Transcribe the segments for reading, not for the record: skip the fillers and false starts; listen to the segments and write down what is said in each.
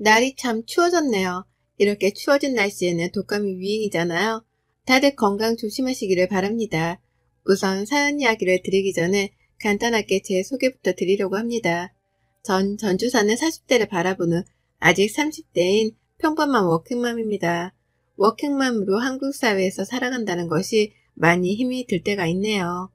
날이 참 추워졌네요. 이렇게 추워진 날씨에는 독감이 유행이잖아요. 다들 건강 조심하시기를 바랍니다. 우선 사연 이야기를 드리기 전에 간단하게 제 소개부터 드리려고 합니다. 전 전주 사는 40대를 바라보는 아직 30대인 평범한 워킹맘입니다. 워킹맘으로 한국 사회에서 살아간다는 것이 많이 힘이 들 때가 있네요.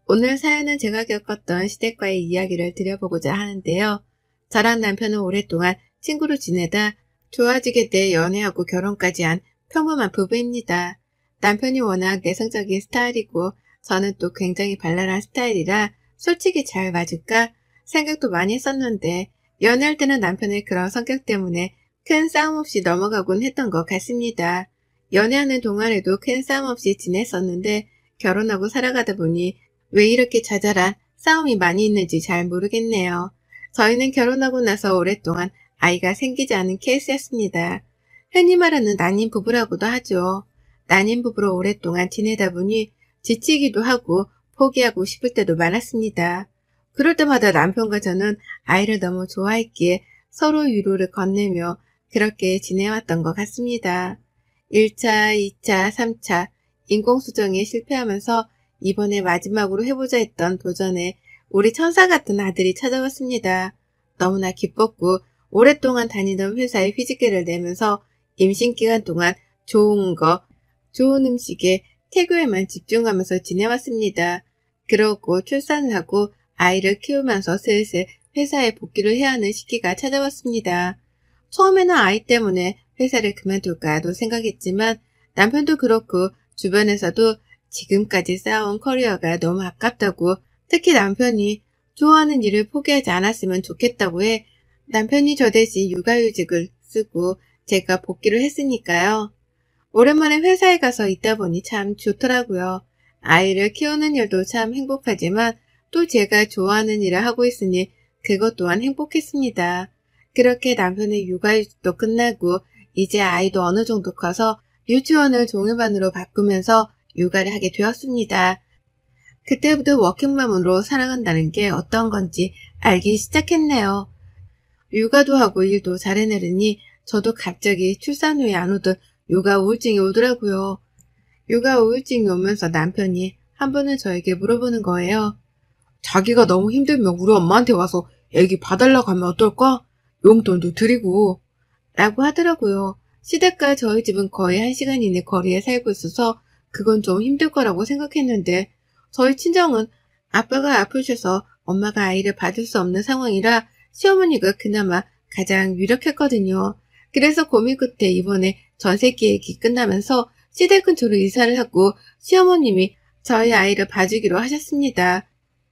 오늘 사연은 제가 겪었던 시댁과의 이야기를 드려보고자 하는데요. 저랑 남편은 오랫동안 친구로 지내다 좋아지게 돼 연애하고 결혼까지 한 평범한 부부입니다. 남편이 워낙 내성적인 스타일이고 저는 또 굉장히 발랄한 스타일이라 솔직히 잘 맞을까 생각도 많이 했었는데 연애할 때는 남편의 그런 성격 때문에 큰 싸움 없이 넘어가곤 했던 것 같습니다. 연애하는 동안에도 큰 싸움 없이 지냈었는데 결혼하고 살아가다 보니 왜 이렇게 자잘한 싸움이 많이 있는지 잘 모르겠네요. 저희는 결혼하고 나서 오랫동안 아이가 생기지 않은 케이스였습니다. 흔히 말하는 난임 부부라고도 하죠. 난임 부부로 오랫동안 지내다 보니 지치기도 하고 포기하고 싶을 때도 많았습니다. 그럴 때마다 남편과 저는 아이를 너무 좋아했기에 서로 위로를 건네며 그렇게 지내왔던 것 같습니다. 1차, 2차, 3차 인공수정에 실패하면서 이번에 마지막으로 해보자 했던 도전에 우리 천사 같은 아들이 찾아왔습니다. 너무나 기뻤고 오랫동안 다니던 회사에 휴직계를 내면서 임신 기간 동안 좋은 거, 좋은 음식에 태교에만 집중하면서 지내왔습니다. 그러고 출산을 하고 아이를 키우면서 슬슬 회사에 복귀를 해야 하는 시기가 찾아왔습니다. 처음에는 아이 때문에 회사를 그만둘까도 생각했지만 남편도 그렇고 주변에서도 지금까지 쌓아온 커리어가 너무 아깝다고 특히 남편이 좋아하는 일을 포기하지 않았으면 좋겠다고 해 남편이 저 대신 육아휴직을 쓰고 제가 복귀를 했으니까요. 오랜만에 회사에 가서 있다 보니 참 좋더라고요. 아이를 키우는 일도 참 행복하지만 또 제가 좋아하는 일을 하고 있으니 그것 또한 행복했습니다. 그렇게 남편의 육아휴직도 끝나고 이제 아이도 어느 정도 커서 유치원을 종일반으로 바꾸면서 육아를 하게 되었습니다. 그때부터 워킹맘으로 살아간다는 게 어떤 건지 알기 시작했네요. 육아도 하고 일도 잘 해내려니 저도 갑자기 출산 후에 안 오던 육아 우울증이 오더라고요. 육아 우울증이 오면서 남편이 한 번은 저에게 물어보는 거예요. 자기가 너무 힘들면 우리 엄마한테 와서 애기 봐달라고 하면 어떨까? 용돈도 드리고 라고 하더라고요. 시댁과 저희 집은 거의 1시간 이내 거리에 살고 있어서 그건 좀 힘들 거라고 생각했는데 저희 친정은 아빠가 아프셔서 엄마가 아이를 받을 수 없는 상황이라 시어머니가 그나마 가장 유력했거든요. 그래서 고민 끝에 이번에 전세 계획이 끝나면서 시댁 근처로 이사를 하고 시어머님이 저희 아이를 봐주기로 하셨습니다.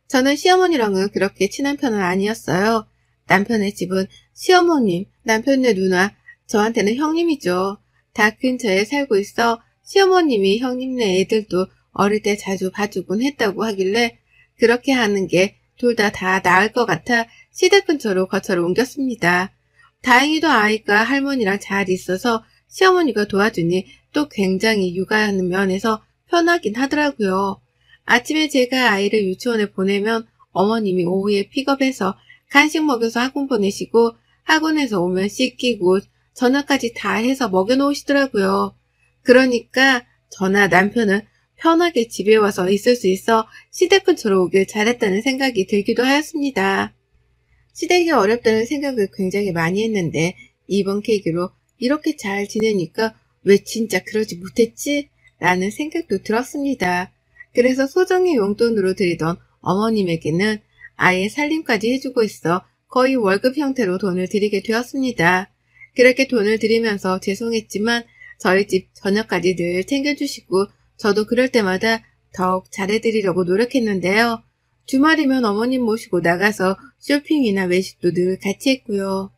저는 시어머니랑은 그렇게 친한 편은 아니었어요. 남편의 집은 시어머님, 남편의 누나, 저한테는 형님이죠. 다 근처에 살고 있어 시어머님이 형님네 애들도 어릴 때 자주 봐주곤 했다고 하길래 그렇게 하는 게 둘 다 나을 것 같아 시댁 근처로 거처를 옮겼습니다. 다행히도 아이가 할머니랑 잘 있어서 시어머니가 도와주니 또 굉장히 육아하는 면에서 편하긴 하더라고요. 아침에 제가 아이를 유치원에 보내면 어머님이 오후에 픽업해서 간식 먹여서 학원 보내시고 학원에서 오면 씻기고 저녁까지 다 해서 먹여놓으시더라고요. 그러니까 저나 남편은 편하게 집에 와서 있을 수 있어 시댁 근처로 오길 잘했다는 생각이 들기도 하였습니다. 시댁이 어렵다는 생각을 굉장히 많이 했는데 이번 계기로 이렇게 잘 지내니까 왜 진짜 그러지 못했지? 라는 생각도 들었습니다. 그래서 소정의 용돈으로 드리던 어머님에게는 아예 살림까지 해주고 있어 거의 월급 형태로 돈을 드리게 되었습니다. 그렇게 돈을 드리면서 죄송했지만 저희 집 저녁까지 늘 챙겨주시고 저도 그럴 때마다 더욱 잘해드리려고 노력했는데요. 주말이면 어머님 모시고 나가서 쇼핑이나 외식도 늘 같이 했고요.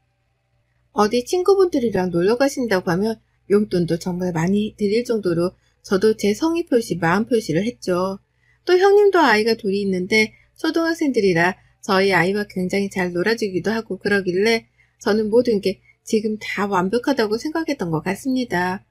어디 친구분들이랑 놀러 가신다고 하면 용돈도 정말 많이 드릴 정도로 저도 제 성의 표시, 마음 표시를 했죠. 또 형님도 아이가 둘이 있는데 초등학생들이라 저희 아이와 굉장히 잘 놀아주기도 하고 그러길래 저는 모든 게 지금 다 완벽하다고 생각했던 것 같습니다.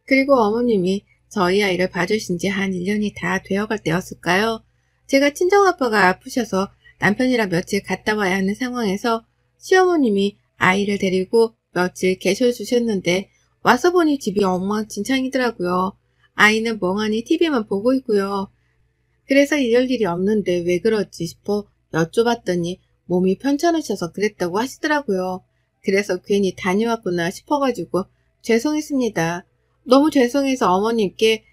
그리고 어머님이 저희 아이를 봐주신 지 한 1년이 다 되어갈 때였을까요? 제가 친정아빠가 아프셔서 남편이랑 며칠 갔다 와야 하는 상황에서 시어머님이 아이를 데리고 며칠 계셔주셨는데 와서 보니 집이 엉망진창이더라고요. 아이는 멍하니 TV만 보고 있고요. 그래서 이럴 일이 없는데 왜 그러지 싶어 여쭤봤더니 몸이 편찮으셔서 그랬다고 하시더라고요. 그래서 괜히 다녀왔구나 싶어가지고 죄송했습니다. 너무 죄송해서 어머님께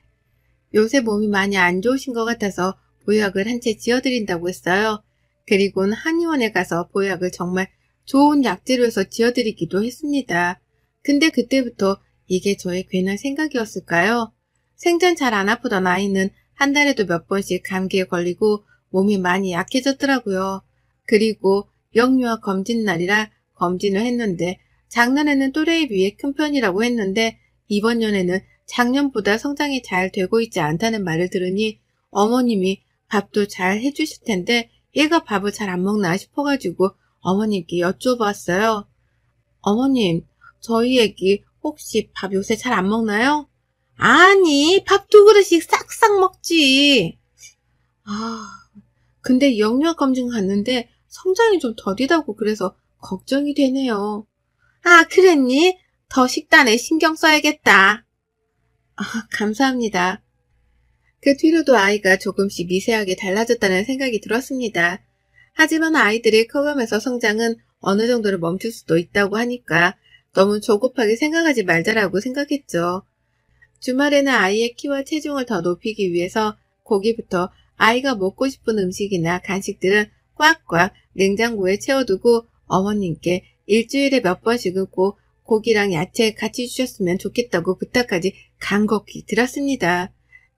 요새 몸이 많이 안 좋으신 것 같아서 보약을 한 채 지어드린다고 했어요. 그리고는 한의원에 가서 보약을 정말 좋은 약재로해서 지어드리기도 했습니다. 근데 그때부터 이게 저의 괜한 생각이었을까요? 생전 잘 안 아프던 아이는 한 달에도 몇 번씩 감기에 걸리고 몸이 많이 약해졌더라고요. 그리고 영유아 검진 날이라 검진을 했는데 작년에는 또래에 비해 큰 편이라고 했는데 이번 년에는 작년보다 성장이 잘 되고 있지 않다는 말을 들으니 어머님이 밥도 잘 해주실 텐데 얘가 밥을 잘 안 먹나 싶어가지고 어머님께 여쭤봤어요. 어머님, 저희 애기 혹시 밥 요새 잘 안 먹나요? 아니, 밥 2그릇씩 싹싹 먹지. 근데 영유아 검진 갔는데 성장이 좀 더디다고 그래서 걱정이 되네요. 그랬니? 더 식단에 신경 써야겠다. 감사합니다. 그 뒤로도 아이가 조금씩 미세하게 달라졌다는 생각이 들었습니다. 하지만 아이들이 커가면서 성장은 어느 정도로 멈출 수도 있다고 하니까 너무 조급하게 생각하지 말자라고 생각했죠. 주말에는 아이의 키와 체중을 더 높이기 위해서 고기부터 아이가 먹고 싶은 음식이나 간식들은 꽉꽉 냉장고에 채워두고 어머님께 일주일에 몇 번씩은 꼭 고기랑 야채 같이 주셨으면 좋겠다고 부탁까지 간곡히 드렸습니다.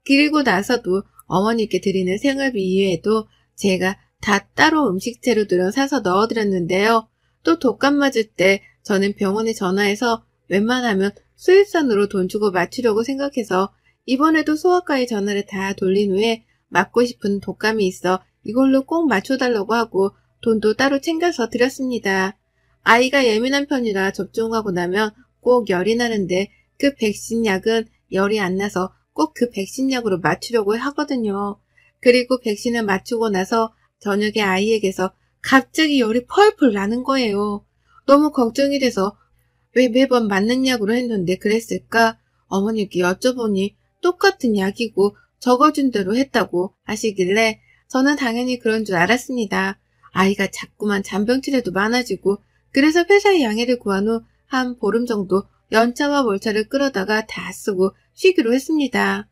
그리고 나서도 어머니께 드리는 생활비 이외에도 제가 다 따로 음식 재료들은 사서 넣어드렸는데요. 또 독감 맞을 때 저는 병원에 전화해서 웬만하면 수입산으로 돈 주고 맞추려고 생각해서 이번에도 소아과에 전화를 다 돌린 후에 맞고 싶은 독감이 있어 이걸로 꼭 맞춰달라고 하고 돈도 따로 챙겨서 드렸습니다. 아이가 예민한 편이라 접종하고 나면 꼭 열이 나는데 그 백신 약은 열이 안 나서 꼭 그 백신 약으로 맞추려고 하거든요. 그리고 백신을 맞추고 나서 저녁에 아이에게서 갑자기 열이 펄펄 나는 거예요. 너무 걱정이 돼서 왜 매번 맞는 약으로 했는데 그랬을까? 어머니께 여쭤보니 똑같은 약이고 적어준 대로 했다고 하시길래 저는 당연히 그런 줄 알았습니다. 아이가 자꾸만 잔병치레도 많아지고 그래서 회사에 양해를 구한 후 한 보름 정도 연차와 월차를 끌어다가 다 쓰고 쉬기로 했습니다.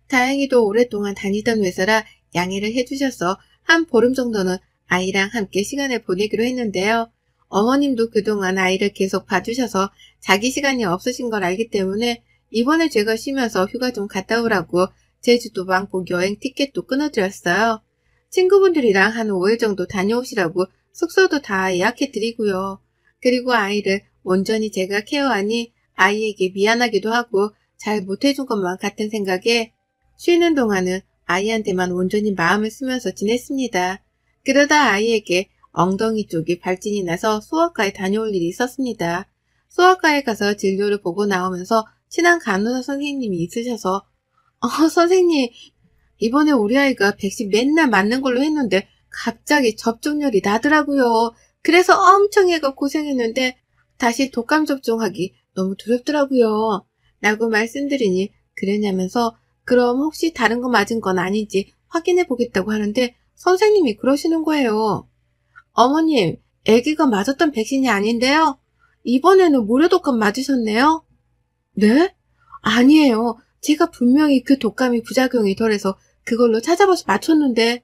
다행히도 오랫동안 다니던 회사라 양해를 해주셔서 한 보름 정도는 아이랑 함께 시간을 보내기로 했는데요. 어머님도 그동안 아이를 계속 봐주셔서 자기 시간이 없으신 걸 알기 때문에 이번에 제가 쉬면서 휴가 좀 갔다 오라고 제주도 왕복 여행 티켓도 끊어드렸어요. 친구분들이랑 한 5일 정도 다녀오시라고 숙소도 다 예약해드리고요. 그리고 아이를 온전히 제가 케어하니 아이에게 미안하기도 하고 잘 못해준 것만 같은 생각에 쉬는 동안은 아이한테만 온전히 마음을 쓰면서 지냈습니다. 그러다 아이에게 엉덩이 쪽이 발진이 나서 소아과에 다녀올 일이 있었습니다. 소아과에 가서 진료를 보고 나오면서 친한 간호사 선생님이 있으셔서 선생님, 이번에 우리 아이가 백신 맨날 맞는 걸로 했는데 갑자기 접종열이 나더라고요. 그래서 엄청 애가 고생했는데 다시 독감 접종하기 너무 두렵더라고요. 라고 말씀드리니 그러냐면서 그럼 혹시 다른 거 맞은 건 아닌지 확인해 보겠다고 하는데 선생님이 그러시는 거예요. 어머님, 아기가 맞았던 백신이 아닌데요. 이번에는 무료 독감 맞으셨네요. 네? 아니에요. 제가 분명히 그 독감이 부작용이 덜해서 그걸로 찾아봐서 맞췄는데.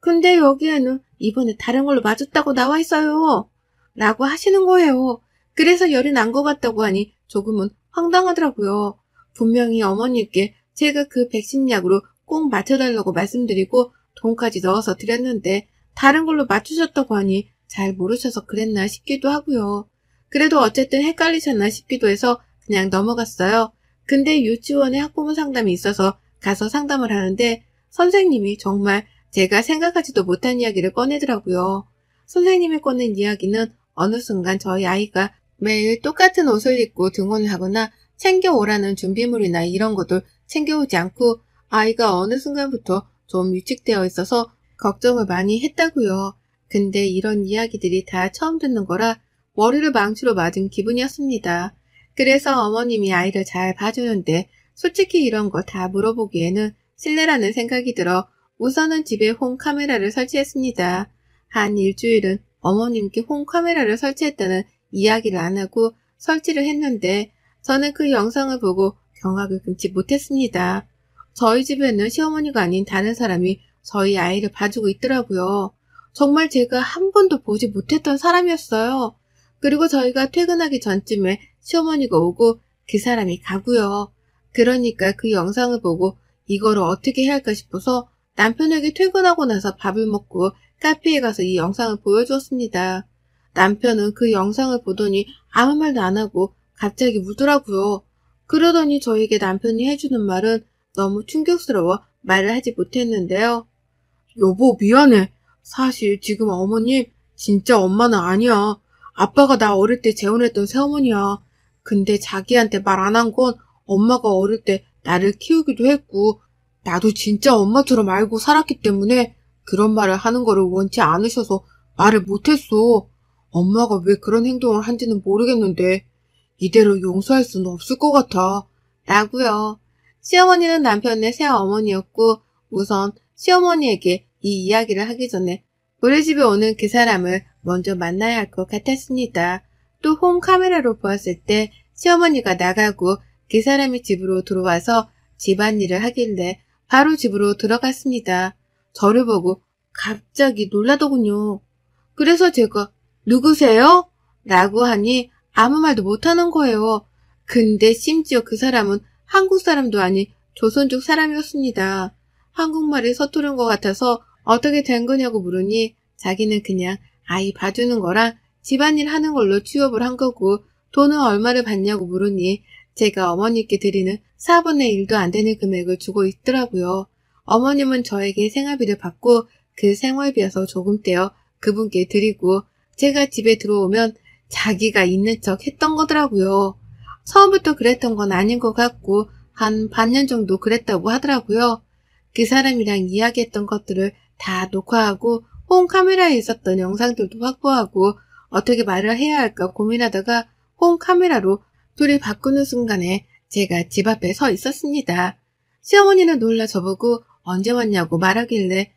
근데 여기에는 이번에 다른 걸로 맞았다고 나와 있어요. 라고 하시는 거예요. 그래서 열이 난 것 같다고 하니 조금은 황당하더라고요. 분명히 어머니께 제가 그 백신 약으로 꼭 맞춰달라고 말씀드리고 돈까지 넣어서 드렸는데 다른 걸로 맞추셨다고 하니 잘 모르셔서 그랬나 싶기도 하고요. 그래도 어쨌든 헷갈리셨나 싶기도 해서 그냥 넘어갔어요. 근데 유치원에 학부모 상담이 있어서 가서 상담을 하는데 선생님이 정말 제가 생각하지도 못한 이야기를 꺼내더라고요. 선생님이 꺼낸 이야기는 어느 순간 저희 아이가 매일 똑같은 옷을 입고 등원을 하거나 챙겨오라는 준비물이나 이런 것들 챙겨오지 않고 아이가 어느 순간부터 좀 위축되어 있어서 걱정을 많이 했다고요. 근데 이런 이야기들이 다 처음 듣는 거라 머리를 망치로 맞은 기분이었습니다. 그래서 어머님이 아이를 잘 봐주는데 솔직히 이런 거 다 물어보기에는 실례라는 생각이 들어 우선은 집에 홈카메라를 설치했습니다. 한 일주일은 어머님께 홈카메라를 설치했다는 이야기를 안 하고 설치를 했는데 저는 그 영상을 보고 경악을 금치 못했습니다. 저희 집에는 시어머니가 아닌 다른 사람이 저희 아이를 봐주고 있더라고요. 정말 제가 한 번도 보지 못했던 사람이었어요. 그리고 저희가 퇴근하기 전쯤에 시어머니가 오고 그 사람이 가고요. 그러니까 그 영상을 보고 이거를 어떻게 해야 할까 싶어서 남편에게 퇴근하고 나서 밥을 먹고 카페에 가서 이 영상을 보여주었습니다. 남편은 그 영상을 보더니 아무 말도 안 하고 갑자기 울더라고요. 그러더니 저에게 남편이 해주는 말은 너무 충격스러워 말을 하지 못했는데요. 여보, 미안해. 사실 지금 어머님 진짜 엄마는 아니야. 아빠가 나 어릴 때 재혼했던 새어머니야. 근데 자기한테 말 안 한 건 엄마가 어릴 때 나를 키우기도 했고 나도 진짜 엄마처럼 알고 살았기 때문에 그런 말을 하는 거를 원치 않으셔서 말을 못했어. 엄마가 왜 그런 행동을 한지는 모르겠는데 이대로 용서할 수는 없을 것 같아. 라고요. 시어머니는 남편의 새어머니였고 우선 시어머니에게 이 이야기를 하기 전에 우리 집에 오는 그 사람을 먼저 만나야 할 것 같았습니다. 또 홈카메라로 보았을 때 시어머니가 나가고 그 사람이 집으로 들어와서 집안일을 하길래 바로 집으로 들어갔습니다. 저를 보고 갑자기 놀라더군요. 그래서 제가 누구세요? 라고 하니 아무 말도 못하는 거예요. 근데 심지어 그 사람은 한국 사람도 아닌 조선족 사람이었습니다. 한국말이 서투른 것 같아서 어떻게 된 거냐고 물으니 자기는 그냥 아이 봐주는 거랑 집안일 하는 걸로 취업을 한 거고 돈은 얼마를 받냐고 물으니 제가 어머니께 드리는 4분의 1도 안 되는 금액을 주고 있더라고요. 어머님은 저에게 생활비를 받고 그 생활비에서 조금 떼어 그분께 드리고 제가 집에 들어오면 자기가 있는 척 했던 거더라고요. 처음부터 그랬던 건 아닌 것 같고 한 반년 정도 그랬다고 하더라고요. 그 사람이랑 이야기했던 것들을 다 녹화하고 홈카메라에 있었던 영상들도 확보하고 어떻게 말을 해야 할까 고민하다가 홈카메라로 둘이 바꾸는 순간에 제가 집 앞에 서 있었습니다. 시어머니는 놀라 저보고 언제 왔냐고 말하길래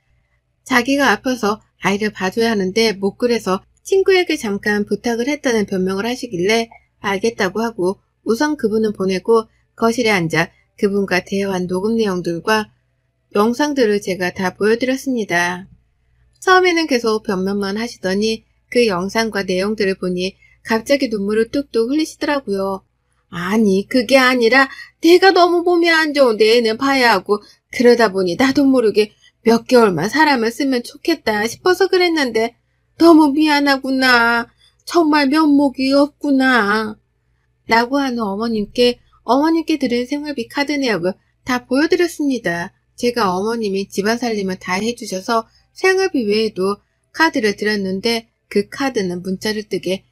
자기가 아파서 아이를 봐줘야 하는데 못 그래서 친구에게 잠깐 부탁을 했다는 변명을 하시길래 알겠다고 하고 우선 그분은 보내고 거실에 앉아 그분과 대화한 녹음 내용들과 영상들을 제가 다 보여드렸습니다. 처음에는 계속 변명만 하시더니 그 영상과 내용들을 보니 갑자기 눈물을 뚝뚝 흘리시더라고요. 아니 그게 아니라 내가 너무 몸이 안 좋은데 애는 봐야 하고 그러다 보니 나도 모르게 몇 개월만 사람을 쓰면 좋겠다 싶어서 그랬는데 너무 미안하구나. 정말 면목이 없구나. 라고 하는 어머님께 드린 생활비 카드 내역을 다 보여드렸습니다. 제가 어머님이 집안 살림을 다 해주셔서 생활비 외에도 카드를 드렸는데 그 카드는 문자를 뜨게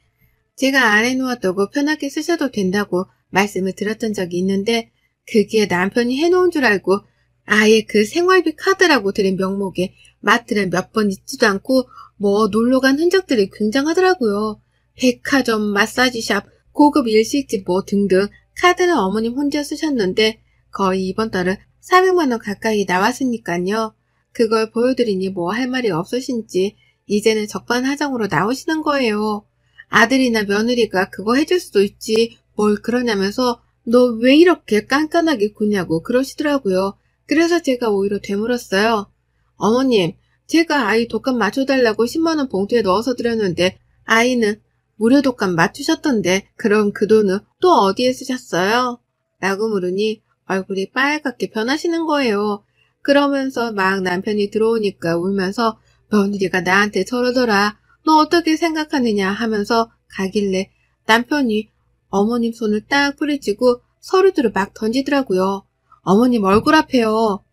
제가 안 해놓았다고 편하게 쓰셔도 된다고 말씀을 드렸던 적이 있는데 그게 남편이 해놓은 줄 알고 아예 그 생활비 카드라고 드린 명목에 마트를 몇 번 잊지도 않고 뭐 놀러간 흔적들이 굉장하더라고요. 백화점, 마사지샵, 고급 일식집 뭐 등등 카드는 어머님 혼자 쓰셨는데 거의 이번 달은 400만 원 가까이 나왔으니까요. 그걸 보여드리니 뭐 할 말이 없으신지 이제는 적반하장으로 나오시는 거예요. 아들이나 며느리가 그거 해줄 수도 있지 뭘 그러냐면서 너 왜 이렇게 깐깐하게 구냐고 그러시더라고요. 그래서 제가 오히려 되물었어요. 어머님, 제가 아이 독감 맞춰달라고 10만원 봉투에 넣어서 드렸는데 아이는 무료 독감 맞추셨던데 그럼 그 돈은 또 어디에 쓰셨어요? 라고 물으니 얼굴이 빨갛게 변하시는 거예요. 그러면서 막 남편이 들어오니까 울면서 며느리가 나한테 저러더라. 너 어떻게 생각하느냐 하면서 가길래 남편이 어머님 손을 딱 뿌리치고 서류들을 막 던지더라고요. 어머님 얼굴 앞에요.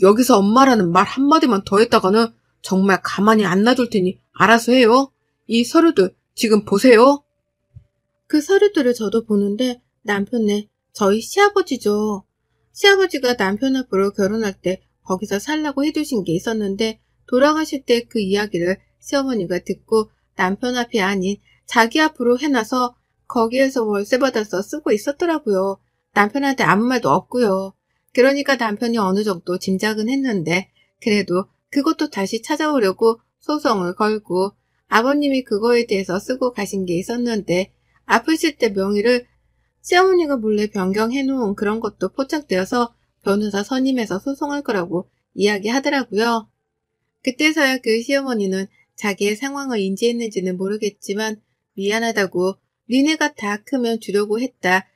여기서 엄마라는 말 한마디만 더 했다가는 정말 가만히 안 놔둘 테니 알아서 해요. 이 서류들 지금 보세요. 그 서류들을 저도 보는데 남편네 저희 시아버지죠. 시아버지가 남편 앞으로 결혼할 때 거기서 살라고 해주신 게 있었는데 돌아가실 때 그 이야기를 시어머니가 듣고 남편 앞이 아닌 자기 앞으로 해놔서 거기에서 월세 받아서 쓰고 있었더라고요. 남편한테 아무 말도 없고요. 그러니까 남편이 어느 정도 짐작은 했는데 그래도 그것도 다시 찾아오려고 소송을 걸고 아버님이 그거에 대해서 쓰고 가신 게 있었는데 아프실 때 명의를 시어머니가 몰래 변경해 놓은 그런 것도 포착되어서 변호사 선임해서 소송할 거라고 이야기하더라고요. 그때서야 그 시어머니는 자기의 상황을 인지했는지는 모르겠지만 미안하다고 니네가 다 크면 주려고 했다.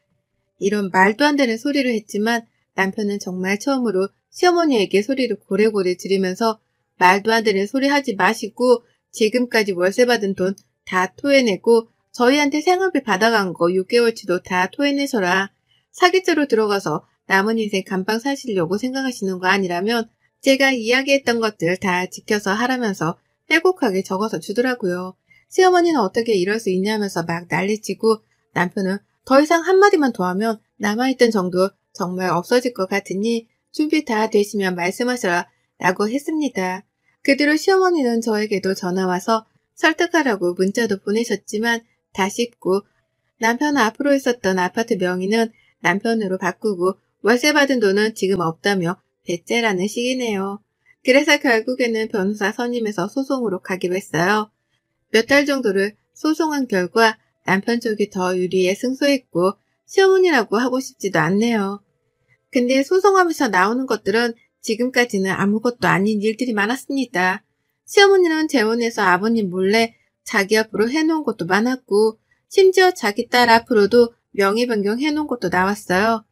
이런 말도 안 되는 소리를 했지만 남편은 정말 처음으로 시어머니에게 소리를 고래고래 지르면서 말도 안 되는 소리 하지 마시고 지금까지 월세 받은 돈 다 토해내고 저희한테 생활비 받아간 거 6개월치도 다 토해내셔라. 사기죄로 들어가서 남은 인생 감방 사시려고 생각하시는 거 아니라면 제가 이야기했던 것들 다 지켜서 하라면서 빼곡하게 적어서 주더라고요. 시어머니는 어떻게 이럴 수 있냐면서 막 난리치고 남편은 더 이상 한마디만 더 하면 남아있던 정도 정말 없어질 것 같으니 준비 다 되시면 말씀하셔라 라고 했습니다. 그 뒤로 시어머니는 저에게도 전화와서 설득하라고 문자도 보내셨지만 다 씹고 남편 앞으로 있었던 아파트 명의는 남편으로 바꾸고 월세 받은 돈은 지금 없다며 배째라는 식이네요. 그래서 결국에는 변호사 선임해서 소송으로 가기로 했어요. 몇 달 정도를 소송한 결과 남편 쪽이 더 유리해 승소했고 시어머니라고 하고 싶지도 않네요. 근데 소송하면서 나오는 것들은 지금까지는 아무것도 아닌 일들이 많았습니다. 시어머니는 재혼해서 아버님 몰래 자기 앞으로 해놓은 것도 많았고 심지어 자기 딸 앞으로도 명의 변경해놓은 것도 나왔어요.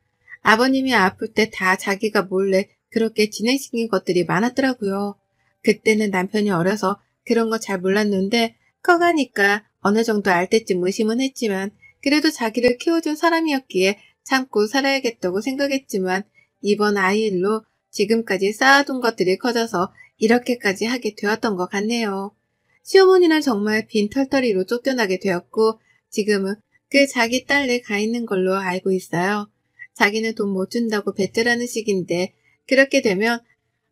아버님이 아플 때 다 자기가 몰래 그렇게 진행시킨 것들이 많았더라고요. 그때는 남편이 어려서 그런 거 잘 몰랐는데 커가니까 어느 정도 알 때쯤 의심은 했지만 그래도 자기를 키워준 사람이었기에 참고 살아야겠다고 생각했지만 이번 아이 일로 지금까지 쌓아둔 것들이 커져서 이렇게까지 하게 되었던 것 같네요. 시어머니는 정말 빈털터리로 쫓겨나게 되었고 지금은 그 자기 딸네 가 있는 걸로 알고 있어요. 자기는 돈 못 준다고 배째라는 식인데 그렇게 되면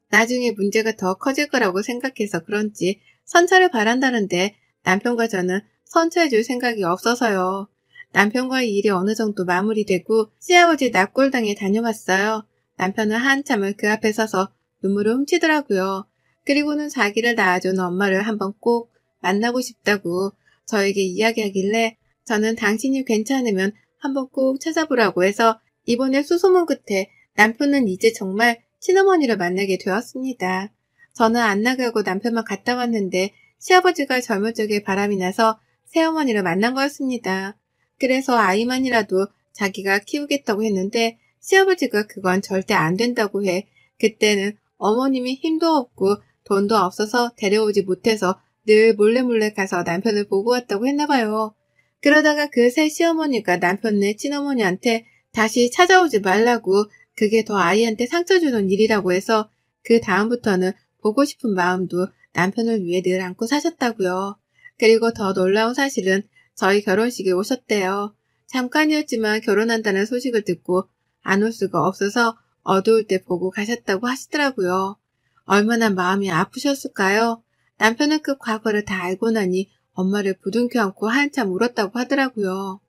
나중에 문제가 더 커질 거라고 생각해서 그런지 선처를 바란다는데 남편과 저는 선처해줄 생각이 없어서요. 남편과의 일이 어느 정도 마무리되고 시아버지 납골당에 다녀왔어요. 남편은 한참을 그 앞에 서서 눈물을 훔치더라고요. 그리고는 자기를 낳아준 엄마를 한번 꼭 만나고 싶다고 저에게 이야기하길래 저는 당신이 괜찮으면 한번 꼭 찾아보라고 해서 이번에 수소문 끝에 남편은 이제 정말 친어머니를 만나게 되었습니다. 저는 안 나가고 남편만 갔다 왔는데 시아버지가 젊은 적에 바람이 나서 새어머니를 만난 거였습니다. 그래서 아이만이라도 자기가 키우겠다고 했는데 시아버지가 그건 절대 안 된다고 해. 그때는 어머님이 힘도 없고 돈도 없어서 데려오지 못해서 늘 몰래 가서 남편을 보고 왔다고 했나봐요. 그러다가 그 새 시어머니가 남편네 친어머니한테 다시 찾아오지 말라고 그게 더 아이한테 상처 주는 일이라고 해서 그 다음부터는 보고 싶은 마음도 남편을 위해 늘 안고 사셨다고요. 그리고 더 놀라운 사실은 저희 결혼식에 오셨대요. 잠깐이었지만 결혼한다는 소식을 듣고 안 올 수가 없어서 어두울 때 보고 가셨다고 하시더라고요. 얼마나 마음이 아프셨을까요? 남편은 그 과거를 다 알고 나니 엄마를 부둥켜 안고 한참 울었다고 하더라고요.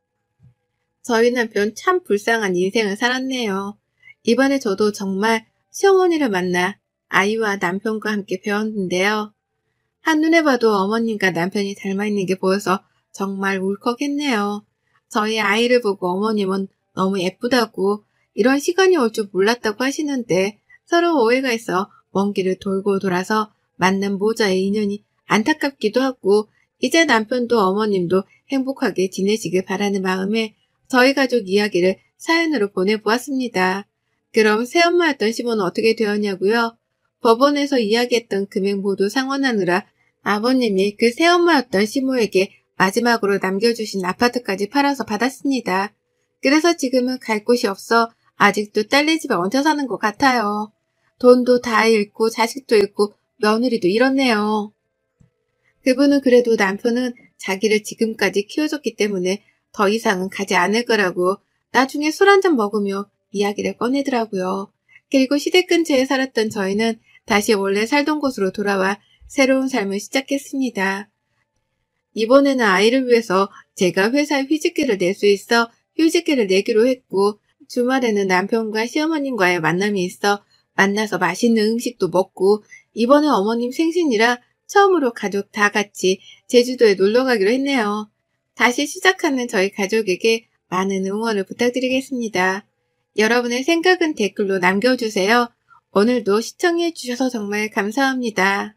저희 남편 참 불쌍한 인생을 살았네요. 이번에 저도 정말 시어머니를 만나 아이와 남편과 함께 배웠는데요. 한눈에 봐도 어머님과 남편이 닮아있는 게 보여서 정말 울컥했네요. 저희 아이를 보고 어머님은 너무 예쁘다고 이런 시간이 올 줄 몰랐다고 하시는데 서로 오해가 있어 먼 길을 돌고 돌아서 만난 모자의 인연이 안타깝기도 하고 이제 남편도 어머님도 행복하게 지내시길 바라는 마음에 저희 가족 이야기를 사연으로 보내보았습니다. 그럼 새엄마였던 시모는 어떻게 되었냐고요? 법원에서 이야기했던 금액 모두 상환하느라 아버님이 그 새엄마였던 시모에게 마지막으로 남겨주신 아파트까지 팔아서 받았습니다. 그래서 지금은 갈 곳이 없어 아직도 딸네 집에 얹혀 사는 것 같아요. 돈도 다 잃고 자식도 잃고 며느리도 잃었네요. 그분은 그래도 남편은 자기를 지금까지 키워줬기 때문에 더 이상은 가지 않을 거라고 나중에 술 한잔 먹으며 이야기를 꺼내더라고요. 그리고 시댁 근처에 살았던 저희는 다시 원래 살던 곳으로 돌아와 새로운 삶을 시작했습니다. 이번에는 아이를 위해서 제가 회사에 휴직계를 낼 수 있어 휴직계를 내기로 했고, 주말에는 남편과 시어머님과의 만남이 있어 만나서 맛있는 음식도 먹고, 이번에 어머님 생신이라 처음으로 가족 다 같이 제주도에 놀러 가기로 했네요. 다시 시작하는 저희 가족에게 많은 응원을 부탁드리겠습니다. 여러분의 생각은 댓글로 남겨주세요. 오늘도 시청해주셔서 정말 감사합니다.